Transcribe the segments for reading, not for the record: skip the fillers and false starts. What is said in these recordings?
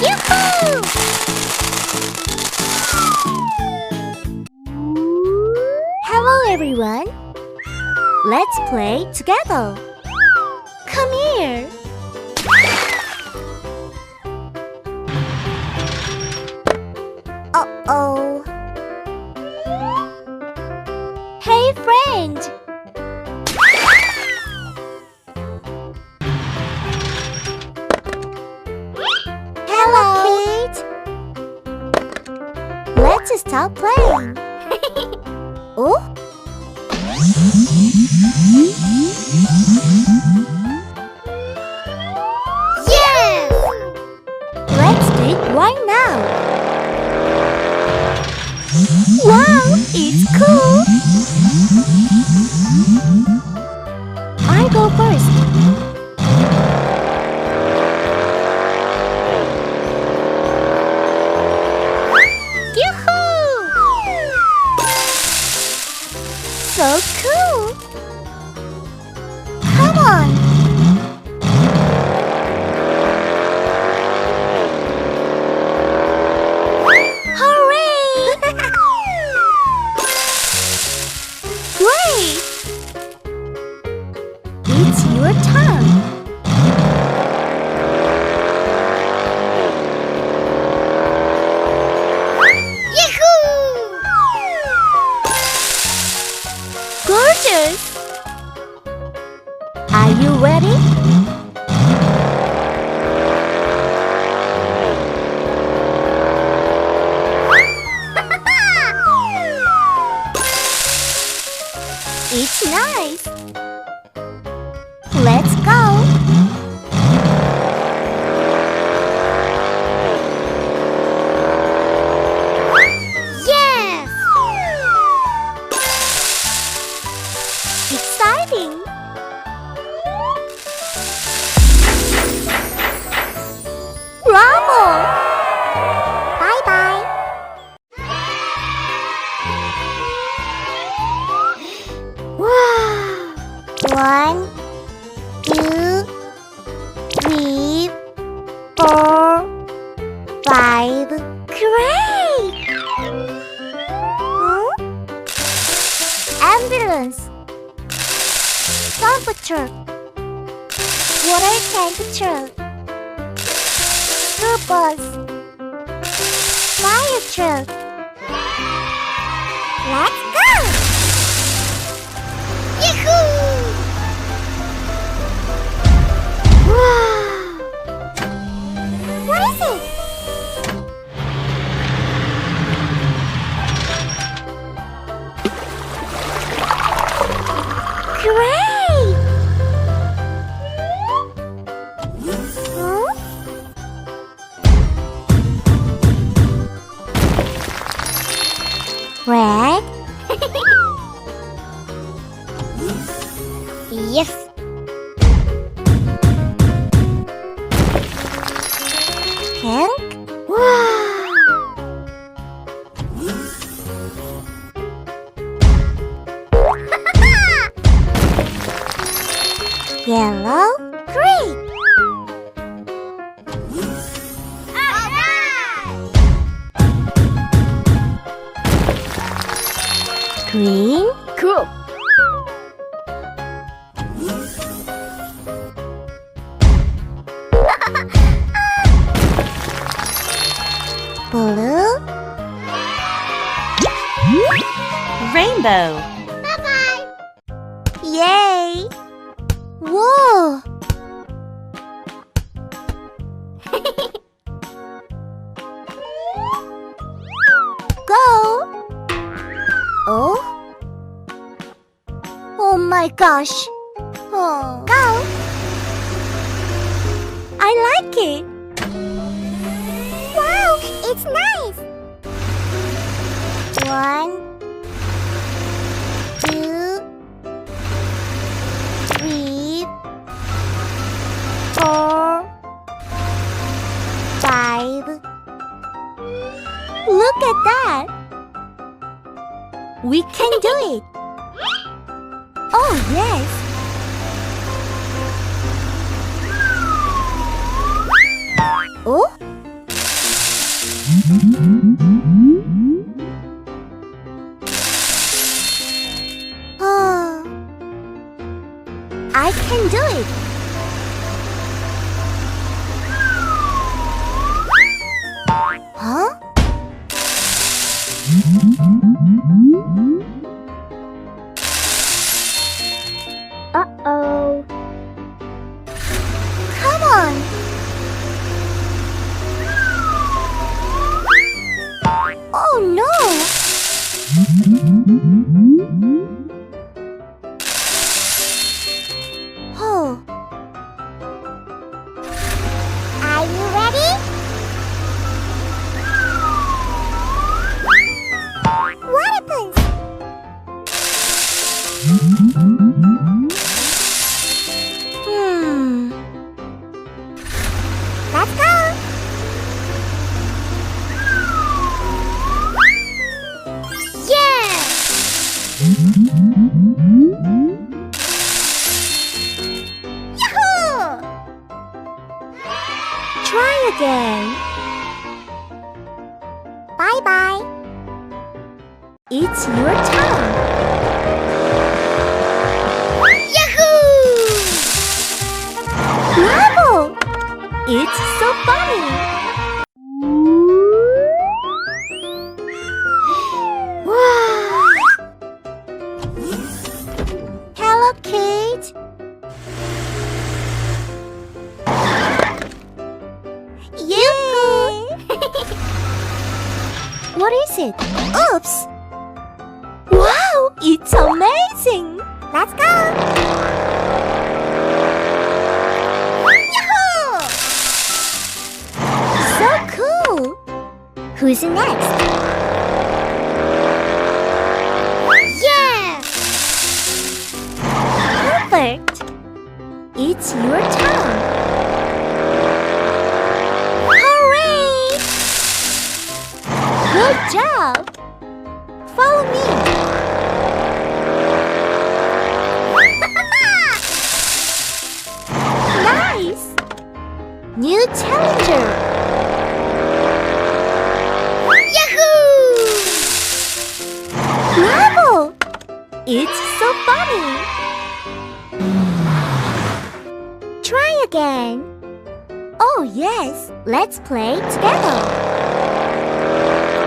Yoo-hoo! Hello everyone! Let's play together! Come here! Uh-oh! Hey friend! Hello, kid! Let's start playing! Oh? Yes! Let's do it right now! Wow, it's cool! I go first. Yoo-hoo! So cool! Come on! Hooray! Great! It's your turn. Yahoo! Gorgeous! Are you ready? It's nice! Let's go! Yes! Exciting! Bravo! Bye-bye! Wow! 1, 2, 3, 4, 5. Great! Huh? Ambulance, dump truck, water tank truck, school bus, fire truck. Let's go! Yahoo! Wow! What is it? Great! Huh? Red? Yes! Pink? Wow! Yellow? Green! Green? Cool! Blue? Rainbow. Bye-bye! Yay! Whoa! Go! Oh? Oh my gosh! Oh. Go! I like it! Wow! It's nice! 1, 2, 3, 4, 5. Look at that! We can do it! Oh, yes! Oh? again. Bye-bye. It's your turn. Yahoo! Bravo! It's so funny. Wow! Hello, kids. Yay! What is it? Oops! Wow! It's amazing! Let's go! Yahoo! So cool! Who's next? Yeah! Perfect! It's your turn! Hooray! Good job! Follow me! Nice! New challenger! Yahoo! Bravo! It's so funny! Try again! Oh yes! Let's play together!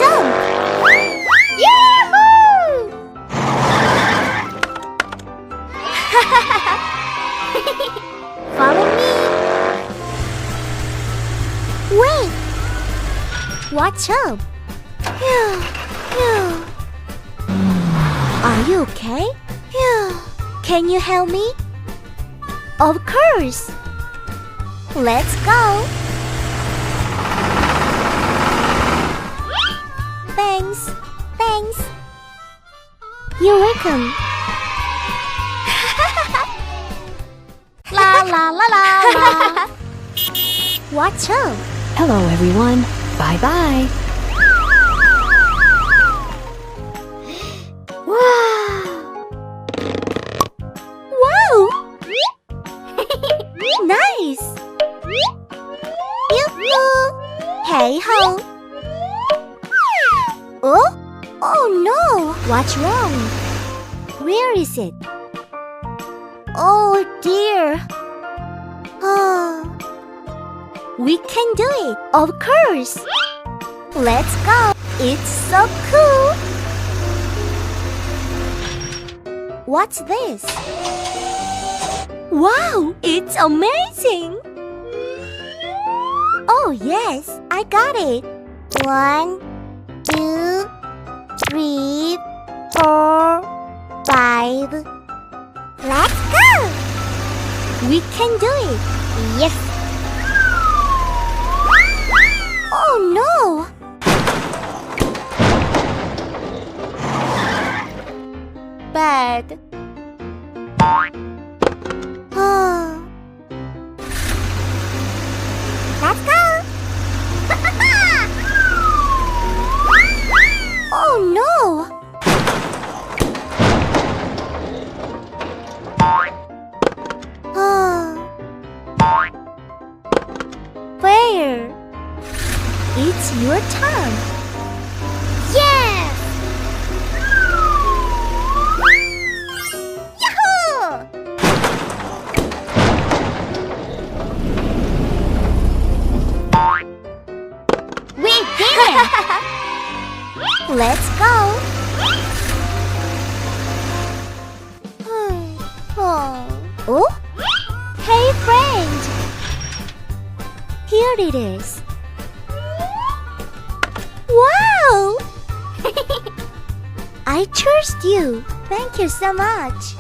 Jump! Yahoo! Follow me! Wait! Watch out! Are you okay? Can you help me? Of course! Let's go! Thanks! Thanks! You're welcome! La la la la la! Watch out! Hello, everyone. Bye-bye. Wow! Wow! Nice! Yoo-hoo! Hey ho! Oh? Oh no! What's wrong? Where is it? Oh dear! Oh. We can do it! Of course! Let's go! It's so cool! What's this? Wow! It's amazing! Oh yes! I got it! 1, 2, 3, 4, 5. Let's go! We can do it! Yes! Oh no! Bad. Oh. Let's go! Oh no! Oh. Where? It's your turn. Yes! Yahoo! We did it! Let's go! Oh? Hey friend! Here it is. Wow! I trust you. Thank you so much.